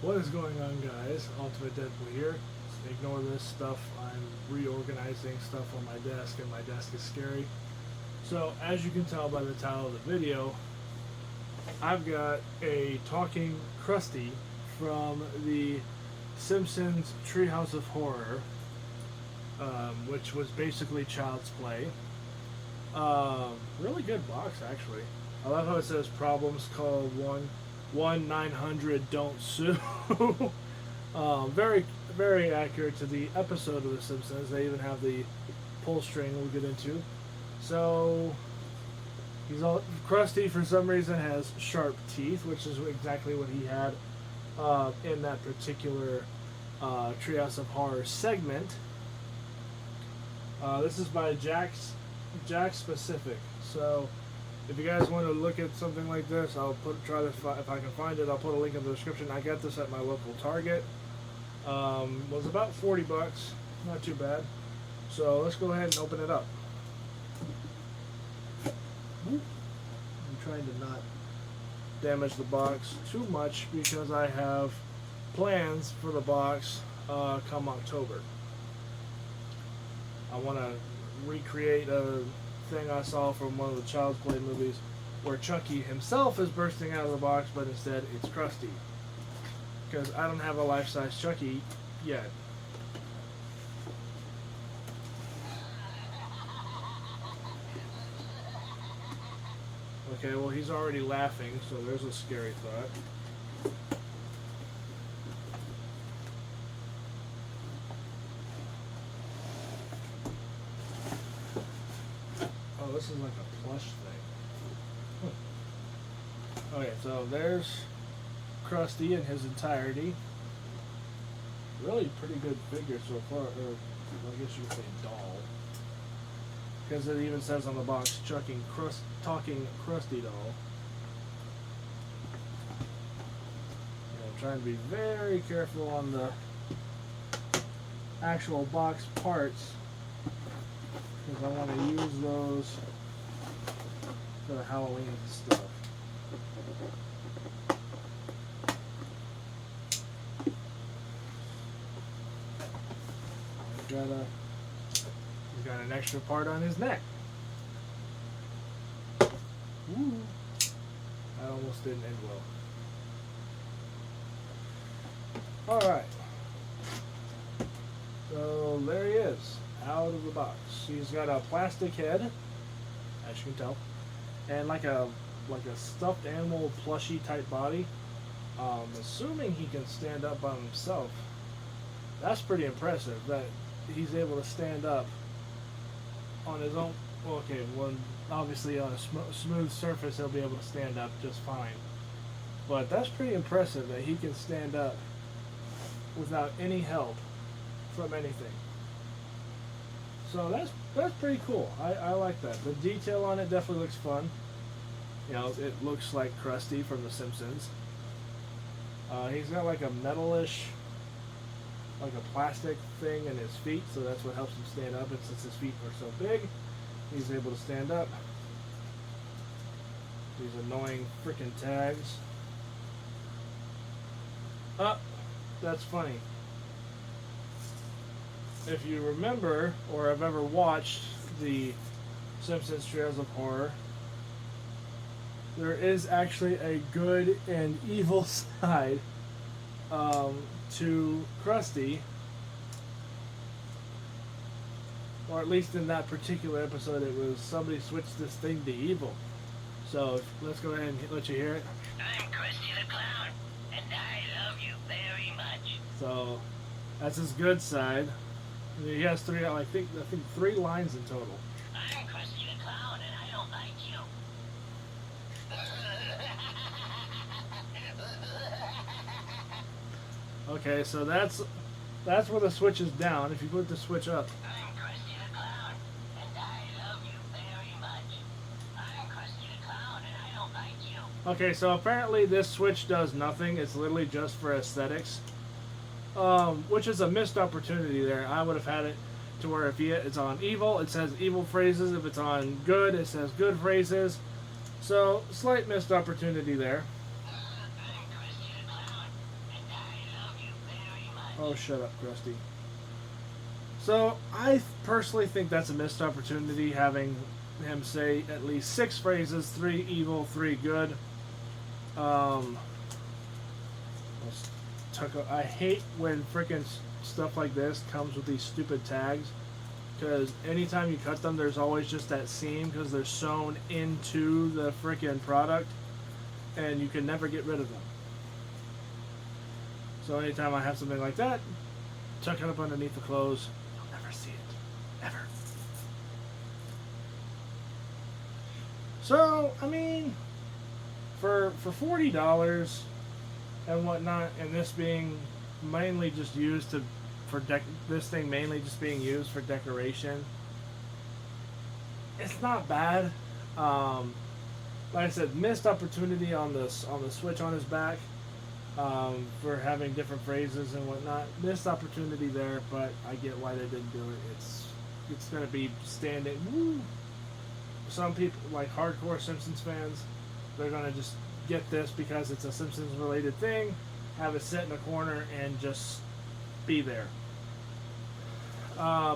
What is going on, guys? Ultimate Deadpool here. Ignore this stuff. I'm reorganizing stuff on my desk, and my desk is scary. So, as you can tell by the title of the video, I've got a talking Krusty from the Simpsons Treehouse of Horror, which was basically Child's Play. Really good box, actually. I love how it says problems call 1-900 don't sue. Very, very accurate to the episode of The Simpsons. They even have the pull string we'll get into. So, he's all Krusty for some reason has sharp teeth, which is exactly what he had in that particular Treehouse of Horror segment. This is by Jack Specific. So, if you guys want to look at something like this, I'll try to if I can find it. I'll put a link in the description. I got this at my local Target. Was about $40, not too bad. So let's go ahead and open it up. I'm trying to not damage the box too much because I have plans for the box come October. I want to recreate a thing I saw from one of the Child's Play movies where Chucky himself is bursting out of the box, but instead it's Krusty. Because I don't have a life-size Chucky yet. Okay, well he's already laughing, so there's a scary thought. Oh, this is like a plush thing. Okay, so there's Krusty in his entirety. Really pretty good figure so far, or I guess you could say doll. Because it even says on the box, talking Krusty doll. And I'm trying to be very careful on the actual box parts, because I want to use those for the Halloween stuff. He's got an extra part on his neck. Ooh. That almost didn't end well. Alright. So there he is, out of the box. He's got a plastic head, as you can tell, and like a stuffed animal plushy type body. Assuming he can stand up by himself. That's pretty impressive that he's able to stand up on his own. Well, okay, well, obviously on a smooth surface he'll be able to stand up just fine. But that's pretty impressive that he can stand up without any help from anything. So that's pretty cool. I like that. The detail on it definitely looks fun. You know, it looks like Krusty from The Simpsons. He's got like a metalish, like a plastic thing in his feet, so that's what helps him stand up. And since his feet are so big, he's able to stand up. These annoying freaking tags. That's funny. If you remember, or have ever watched the Simpsons Treehouse of Horror, there is actually a good and evil side to Krusty, or at least in that particular episode, it was somebody switched this thing to evil. So let's go ahead and let you hear it. I'm Krusty the Clown, and I love you very much. So that's his good side. He has three, I think 3 lines in total. I'm Krusty the Clown, and I don't like you. Okay, so that's where the switch is down. If you put the switch up, I'm Krusty the Clown, and I love you very much. I'm Krusty the Clown, and I don't like you. okay, so apparently this switch does nothing. It's literally just for aesthetics, which is a missed opportunity there. I would have had it to where if it's on evil, it says evil phrases. If it's on good, it says good phrases. So slight missed opportunity there. I'm Krusty the Clown, and I Oh, shut up, Krusty. So, I personally think that's a missed opportunity, having him say at least 6 phrases, 3 evil, 3 good. Um, I hate when freaking stuff like this comes with these stupid tags, because anytime you cut them, there's always just that seam because they're sewn into the freaking product, and you can never get rid of them. So anytime I have something like that, tuck it up underneath the clothes. You'll never see it. Ever. So, I mean, for $40 and whatnot, and this being mainly just used to this thing mainly just being used for decoration, it's not bad. Like I said, missed opportunity on the switch on his back, for having different phrases and whatnot. Missed opportunity there, but I get why they didn't do it. It's gonna be standing. Woo. Some people, like hardcore Simpsons fans, they're gonna just get this because it's a Simpsons related thing, have it sit in a corner and just be there.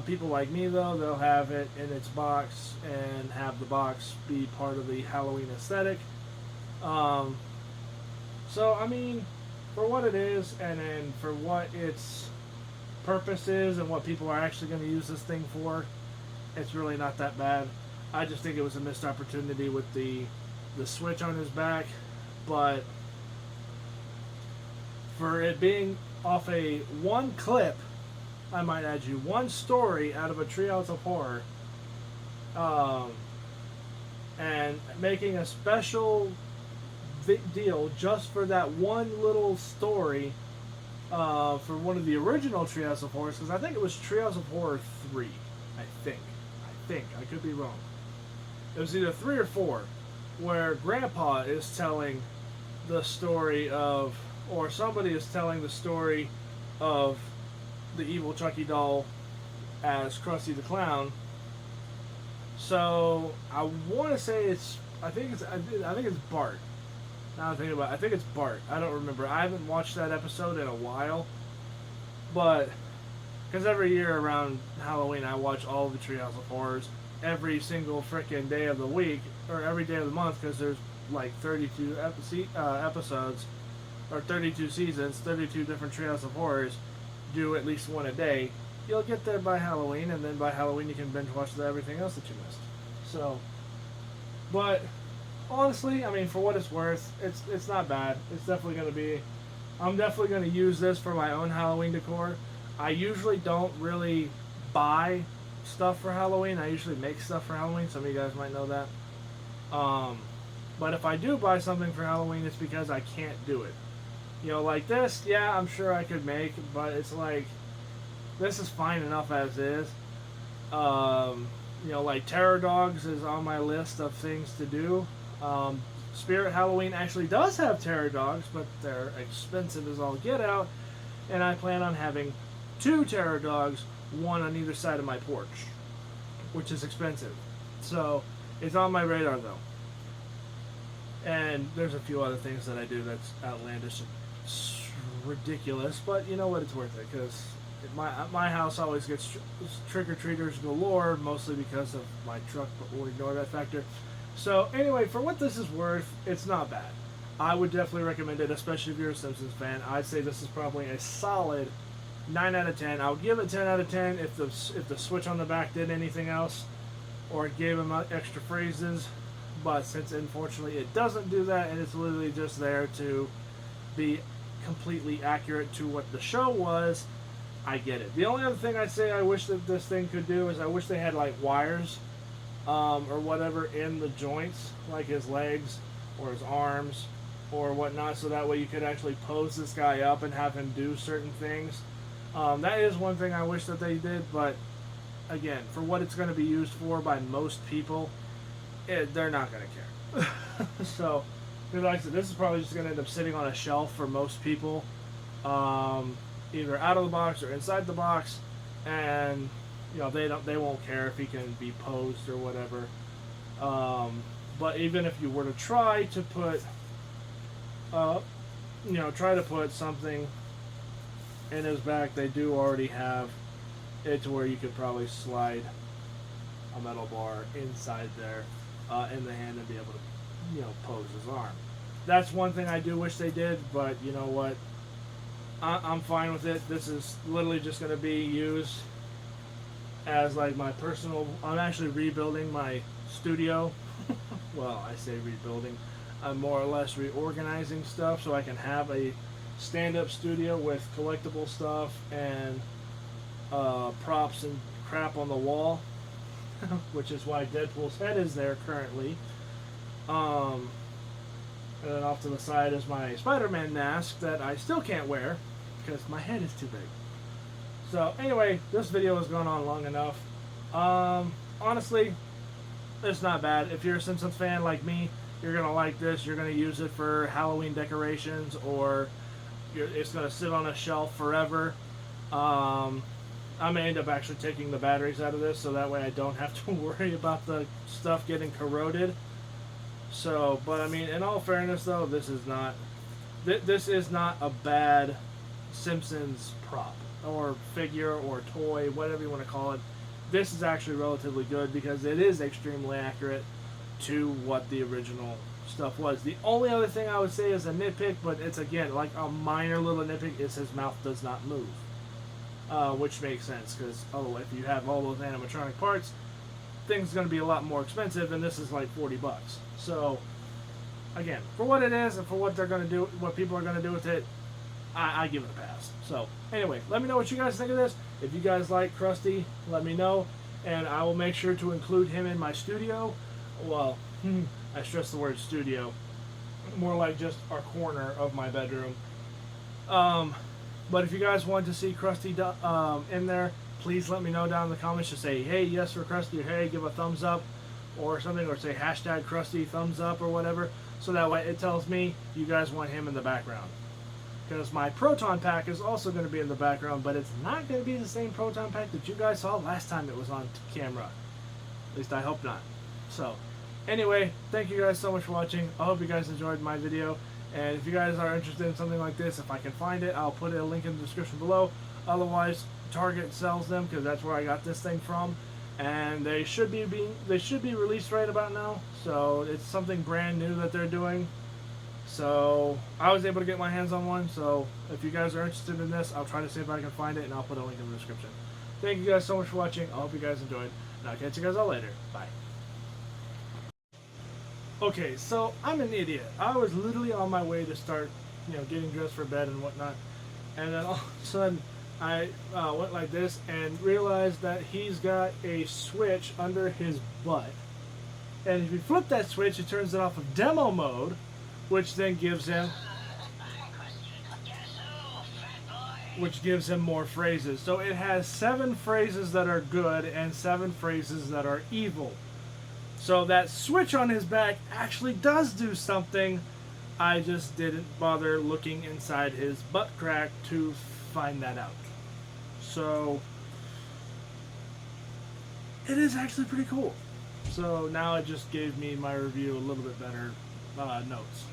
People like me, though, they'll have it in its box and have the box be part of the Halloween aesthetic. So, I mean, for what it is, and then for what its purpose is, and what people are actually going to use this thing for, it's really not that bad. I just think it was a missed opportunity with the switch on his back, but for it being off a one clip, I might add you, one story out of a Treehouse of Horror, and making a special deal just for that one little story, for one of the original Treehouse of Horrors, because I think it was Treehouse of Horror 3, I think, I could be wrong. It was either 3 or 4, where Grandpa is telling the story of, or somebody is telling the story of the evil Chucky doll as Krusty the Clown. So I want to say I think it's Bart. Now I'm thinking about it, I think it's Bart. I don't remember. I haven't watched that episode in a while, but because every year around Halloween I watch all of the Treehouse of Horrors every single freaking day of the week, or every day of the month, because there's like 32 episodes, or 32 seasons, 32 different Treehouse of Horrors. Do at least one a day. You'll get there by Halloween, and then by Halloween you can binge watch everything else that you missed. So, but honestly, I mean, for what it's worth, it's not bad. It's definitely going to be. I'm definitely going to use this for my own Halloween decor. I usually don't really buy stuff for Halloween. I usually make stuff for Halloween. Some of you guys might know that. But if I do buy something for Halloween, it's because I can't do it. You know, like this, yeah, I'm sure I could make, but it's like, this is fine enough as is. You know, like Terror Dogs is on my list of things to do. Spirit Halloween actually does have Terror Dogs, but they're expensive as all get out, and I plan on having 2 Terror Dogs, one on either side of my porch, which is expensive. So, it's on my radar, though. And there's a few other things that I do that's outlandish and ridiculous, but you know what, it's worth it, because my house always gets trick-or-treaters galore, mostly because of my truck, but we'll ignore that factor. So anyway, for what this is worth, it's not bad. I would definitely recommend it, especially if you're a Simpsons fan. I'd say this is probably a solid 9 out of 10. I would give it 10 out of 10 if the switch on the back did anything else, or it gave them extra phrases. But since unfortunately it doesn't do that, and it's literally just there to be completely accurate to what the show was, I get it. The only other thing I'd say I wish that this thing could do is I wish they had like wires, or whatever in the joints, like his legs or his arms or whatnot, so that way you could actually pose this guy up and have him do certain things. That is one thing I wish that they did, but again, for what it's going to be used for by most people, they're not going to care. So, because like I said, this is probably just going to end up sitting on a shelf for most people, either out of the box or inside the box, and you know they won't care if he can be posed or whatever. But even if you were to try to put, try to put something in his back, they do already have it to where you could probably slide a metal bar inside there in the hand and be able to, pose his arm. That's one thing I do wish they did, but you know what? I'm fine with it. This is literally just going to be used as like my personal. I'm actually rebuilding my studio. Well, I say rebuilding. I'm more or less reorganizing stuff so I can have a stand-up studio with collectible stuff and props and crap on the wall, which is why Deadpool's head is there currently. And then off to the side is my Spider-Man mask that I still can't wear because my head is too big. So anyway, this video has gone on long enough. Honestly, it's not bad. If you're a Simpsons fan like me, you're going to like this. You're going to use it for Halloween decorations, or it's going to sit on a shelf forever. I may end up actually taking the batteries out of this so that way I don't have to worry about the stuff getting corroded. So, but I mean, in all fairness though, this is not a bad Simpsons prop or figure or toy, whatever you want to call it. This is actually relatively good because it is extremely accurate to what the original stuff was. The only other thing I would say is a nitpick, but it's again like a minor little nitpick, is his mouth does not move. Which makes sense because otherwise, if you have all those animatronic parts, things going to be a lot more expensive, and this is like $40. So, again, for what it is and for what they're going to do, what people are going to do with it, I give it a pass. So, anyway, let me know what you guys think of this. If you guys like Krusty, let me know, and I will make sure to include him in my studio. Well, I stress the word studio. More like just our corner of my bedroom. But if you guys want to see Krusty in there, please let me know down in the comments. Just say, hey, yes for Krusty, or hey, give a thumbs up or something, or say hashtag Krusty thumbs up or whatever. So that way it tells me you guys want him in the background. Because my Proton Pack is also going to be in the background, but it's not going to be the same Proton Pack that you guys saw last time it was on camera. At least I hope not. So, anyway, thank you guys so much for watching. I hope you guys enjoyed my video. And if you guys are interested in something like this, if I can find it, I'll put a link in the description below. Otherwise, Target sells them because that's where I got this thing from, and they should be released right about now. So it's something brand new that they're doing. So I was able to get my hands on one. So if you guys are interested in this, I'll try to see if I can find it, and I'll put a link in the description. Thank you guys so much for watching. I hope you guys enjoyed, and I'll catch you guys all later. Bye. Okay, so I'm an idiot. I was literally on my way to start, getting dressed for bed and whatnot, and then all of a sudden I went like this and realized that he's got a switch under his butt, and if you flip that switch, it turns it off of demo mode, which then gives him more phrases. So it has 7 phrases that are good and 7 phrases that are evil. So that switch on his back actually does do something. I just didn't bother looking inside his butt crack to find that out. So it is actually pretty cool. So now it just gave me my review a little bit better notes.